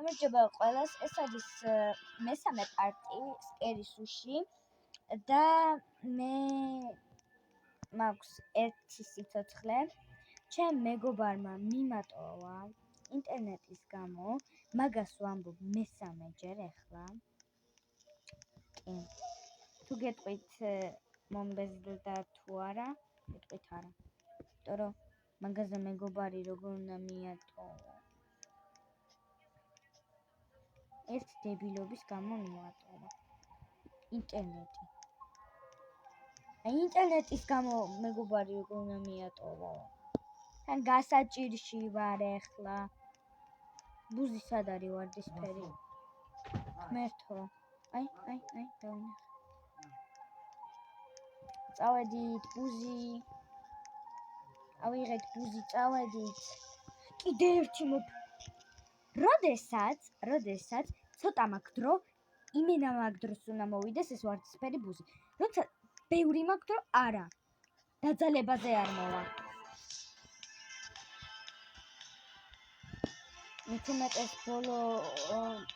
გამარჯობა ყველას, ეს არის მესამე პარტი სკერის უში და მე მაქვს ერთი სიცოცხლე. ჩემ მეგობარმა მიმატოვა ინტერნეტის გამო, მაგას ვამბობ მესამეჯერ ახლა. კი. თუ გეტყვით მომბეზრდა თუ არა, გეტყვით არა. იმიტომ რომ მაგაზე მეგობარი როგორ უნდა მიატოვო. ერთ დებილობის გამო მიატოვა ინტერნეტი. ინტერნეტის გამო მეგობარი როგორ უნდა მიატოვო. თან გასაჭირში ვარ ახლა. ბუზი სად არის ვარდისფერი? ღმერთო. აი, დავინახე. წავედით ბუზი. ავიღეთ ბუზი, წავედით. კიდე ერთი როდესაც ცოტა მაქვს დრო, იმენა მაგ დროს უნდა მოვიდეს ეს ვარდისფერი ბუზი. როცა ბევრი მაქვს დრო, არა. დაძალებაზე არ მოვა. მithumetes ბოლო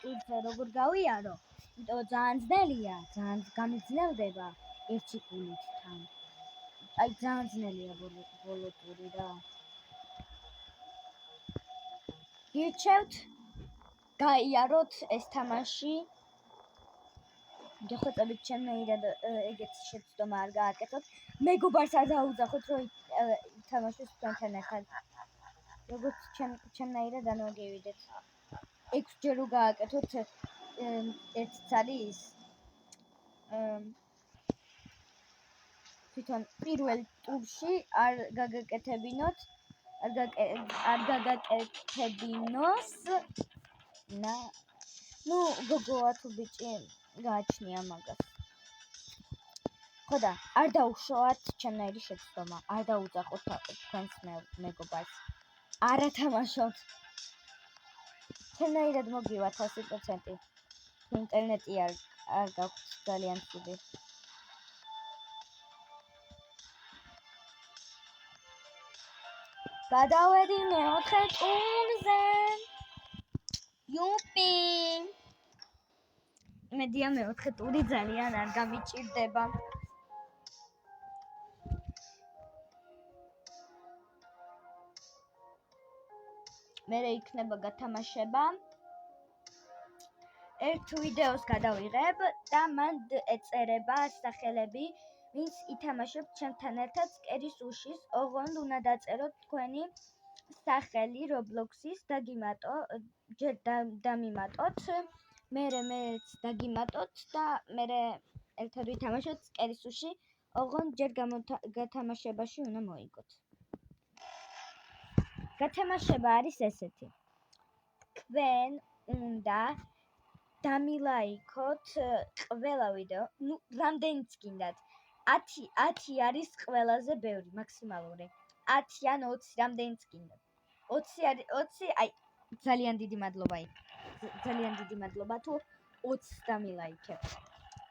ტურზე როგორ გავიარო, იმიტომ ძალიან ძნელია, ძალიან გამიძნელდება ერთი გულით თან. აი ძალიან ძნელია ბოლო ტური რა. გირჩევთ გაიაროთ ეს თამაში. გეხოწებით ჩემნაირად ეგეთი შეცდომა არ გააკეთოთ. მეგობარს არ დაუძახოთ რომ ითამაშოს თქვენთან ერთად. როგორც ჩემნაირად არ მოგივიდეთ. 6 ჯერ გააკეთოთ ერთიც არის თვითონ პირველ ტურში არ გაგაკეთებინოთ. არ გაგაკეთებინოს. ნუ გოგოა თუ ბიჭი გააჩნია მაგას. ხო და არ დაუშვათ ჩემნაირი შეცდომა. არ დაუძახოთ თქვენს მეგობარს. არ ათამაშოთ. ჩემნაირად მოგივა 100%. ინტერნეტი არ გაქვთ ძალიან ცუდი. გადავედი მეოთხე ტურზე. იუპი. მედია მეოთხე ტური ძალიან არ გამიჭირდება. მერე იქნება გათამაშება. ერთ ვიდეოს გადავიღებ და მან ეწერება სახელები, ვინც ითამაშებთ ჩემთან ერთად სკერის უშის. ოღონდ უნდა დაწეროთ თქვენი სახელი Roblox-ის, ჯერ დამიმატოთ, მერე მეც დაგიმატოთ და მერე ერთად ვითამაშოთ სკერის უში. ოღონდ ჯერ გათამაშებაში უნდა მოიგოთ. გათამაშება არის ესეთი. თქვენ უნდა დამილაიქოთ ყველა ვიდეო, რამდენიც გინდათ. 10 არის ყველაზე ბევრი, მაქსიმალური. 10 ან 20, რამდენიც გინდათ. 20 აი ძალიან დიდი მადლობა იქ. ძალიან დიდი მადლობა თუ 20 დამილაიქებთ.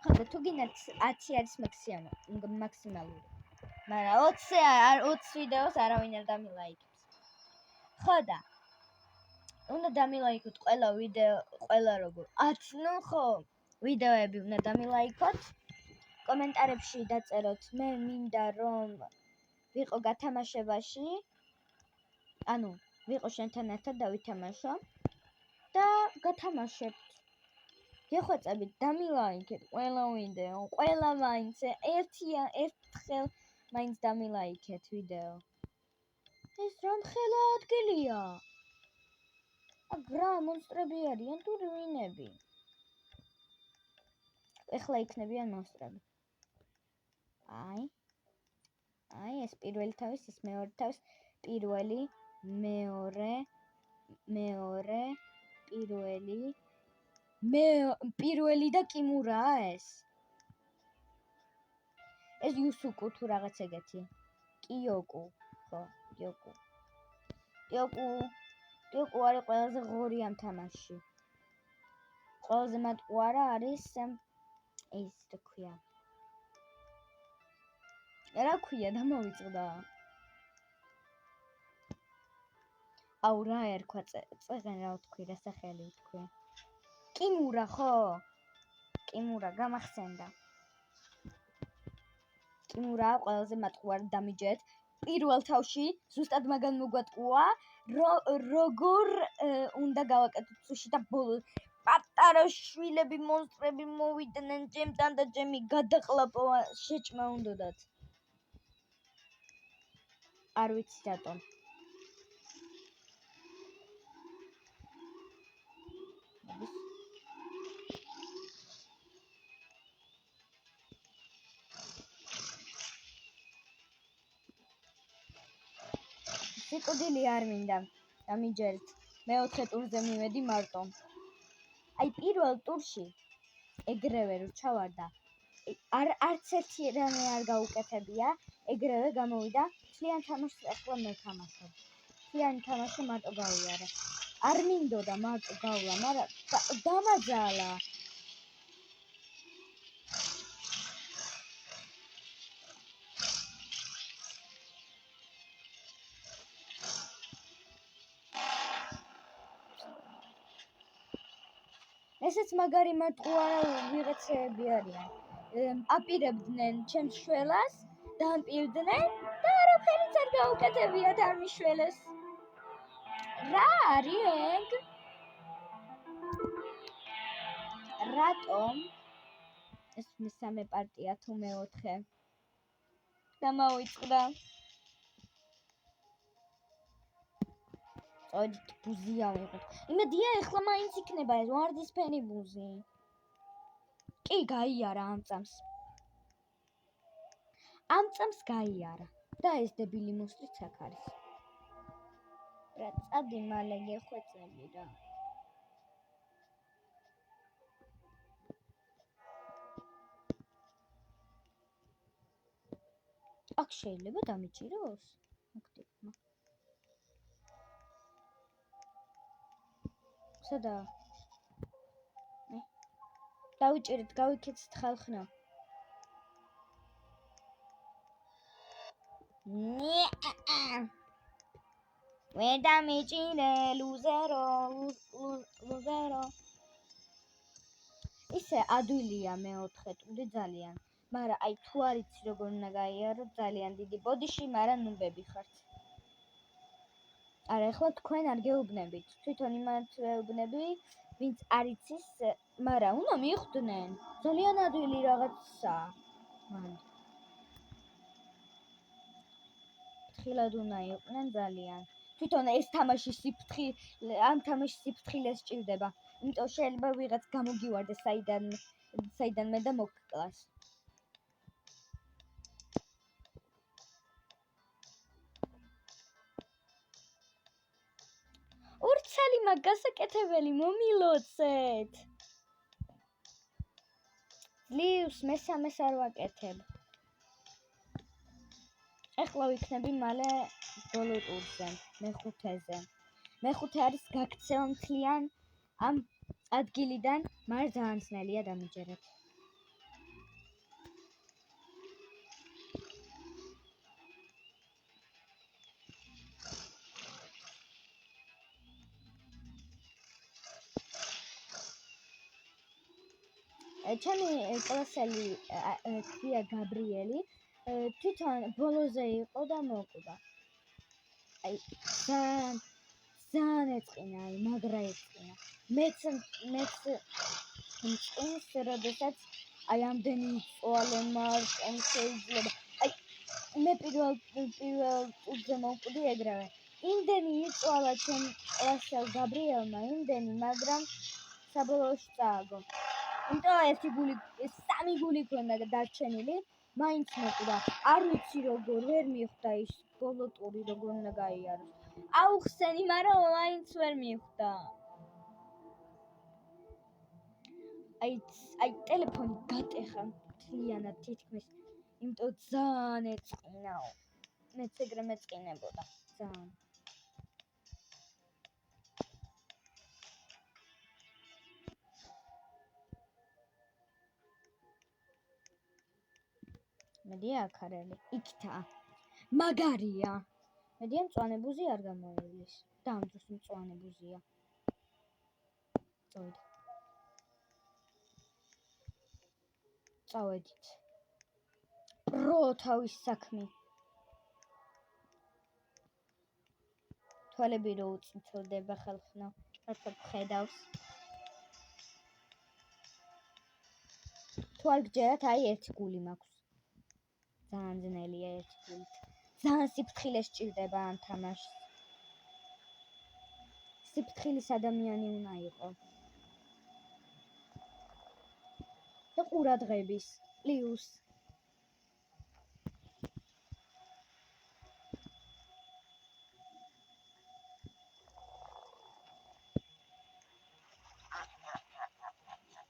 ხო და თუ გინდათ 10 არის მაქსიმალური. მაგრამ 20 ვიდეოს არავინ არ დამილაიქებს. ხო და უნდა დამილაიქოთ ყველა ვიდეო, ყველა როგორ 10 ხო ვიდეოები უნდა დამილაიქოთ. კომენტარებში დაწეროთ მე მინდა რომ ვიყო გათამაშებაში. ანუ ვიყო შენთან ერთად და ვითამაშო და გათამაშებთ. გეხვეწებით დამილაიქეთ ყველა ვიდეო, ყველა მაინც ერთხელ მაინც დამილაიქეთ ვიდეო. ეს რამხელა ადგილია? აგრა მონსტრები არიან თუ რუინები? ეხლა იქნებიან მონსტრები. აი ეს პირველი თავის, ეს მეორე თავის, პირველი, პირველი და კიმურაა ეს. ეს იუსუკუ თუ რაღაც ეგეთი. კიოკუ, ხო, კიოკუ. კიოკუ არის ყველაზე ღორი ამ თამაშში. ყველაზე მატყუარა არის ეს რა ქვია. რა ქვია, დამოვიწყდა. აუ რა ერქვა წეღენ რა ვთქვი რა სახელი ვთქვი კიმურა ხო კიმურა გამახსენდა კიმურა ყველაზე მატყუარი დამიჯეთ პირველ თავში ზუსტად მაგან მოგვატყუა როგორ უნდა გავაკეთოთ სუში და ბოლოს პატარა შვილები მონსტრები მოვიდნენ ჯემთან და ჯემი გადაყლაპო შეჭმა უნდათ არ ვიცი რატომ სიკვდილი არ მინდა დამიჯერეთ მეოთხე ტურზე მივედი მარტო აი პირველ ტურში ეგრევე რო ჩავარდა არც ერთი რამე არ გაუკეთებია ეგრევე გამოვიდა მთლიან თამაშს ახლა მე თამაშობ მთლიანი თამაში მარტო გავიარე არ მინდოდა მარტო გავლა მაგრამ დამაძალა ესეც მაგარი მარტყუარა ვიღაცები არიან აპირებდნენ ჩემს შველას დამპირდნენ და არაფერიც არ გაუკეთებიათ არ მიშველეს რა არის ეგ რატომ ეს მესამე პარტია თუ მეოთხე დამოიწყდა წოდით ბუზია ვიღოთ იმედია ეხლა მაინც იქნება ეს ვარდისფერი ბუზი კი გაიარა ამ წამს გაიარა და ეს დებილი მოსლიც აქ არის რა წადი მალე გეხვეწები რა აქ შეიძლება დამიჭიროს მოგდიკმა სადა დავიჭირეთ გავიქეცეთ ხალხნა ვერ დამიჭირე ლუზერო ისე ადვილია მეოთხე ტური ძალიან მაგრამ აი თუ არ იცი როგორ უნდა გაიარო ძალიან დიდი ბოდიში მაგრამ ნუბები ხართ არა ეხლა თქვენ არ გეუბნებით თვითონ იმათ ეუბნები ვინც არ იცის მაგრამ უნდა მიხვდნენ ძალიან ადვილი რაღაცა მან ფრთხილად უნდა იყვნენ ძალიან თვითონ ეს თამაში ამ თამაშის სიფრთხილეს სჭირდება იმიტომ შეიძლება ვიღაც გამოგივარდეს საიდანმე და მოგკლას ურცალი მაგასაკეთებელი მომილოცეთ ძლივს მესამეს არ ვაკეთებ ეხლა ვიქნები მალე ბოლო ტურზე მეხუთე არის გაქცევა მთლიან ამ ადგილიდან მაგრამ ძალიან ძნელია დამიჯერეთ ჩემი კლასელი ქვია გაბრიელი თვითონ ბოლოზე იყო და მოკვდა აი ძალიან ეწყინა აი მაგრა ეწყინა მეც მწყინს როდესაც აი ამდენი იწვალე მარტომ შეიძლება აი მე პირველ ტურზე მოვკვდი ეგრევე იმდენი იწვალა ჩემ კლასელ გაბრიელმა იმდენი მაგრამ საბოლოოში წააგო იმიტომ სამი გული ქონდა დარჩენილი მაინც მოკვდა არ ვიცი როგორ ვერ მიხვდა ის ბოლო ტური როგორ უნდა გაიაროს აუხსენი მაგრამ მაინც ვერ მიხვდა აი ტელეფონი გატეხა მთლიანად თითქმის იმიტომ ძალიან ეწყინაო მეც ეგრე მეწყინებოდა ძალიან მედია აქ არელი იქთა მაგარია მედია მწვანებუზი არ გამოივლის. და ამ დროს მწვანებუზია. წავედით. რო თავის საქმე. თვალები რო უწითლდება ხელხნა. რატო ხედავს? თუ არ გჯერათ, აი ერთი გული მაქვს. ძალიან ძნელია ერთი გულით. ძალიან სიფრთხილე სჭირდება ამ თამაშს. სიფრთხილის ადამიანი უნდა იყო. და ყურადღების პლუს.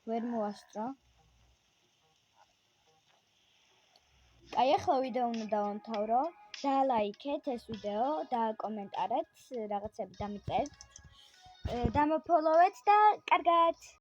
ვერ მოასწრო. აი ახლა ვიდეო უნდა დავამთავრო. დალაიქეთ ეს ვიდეო და კომენტარეთ რაღაცები დამიწერთ. დამოფოლოვეთ და კარგად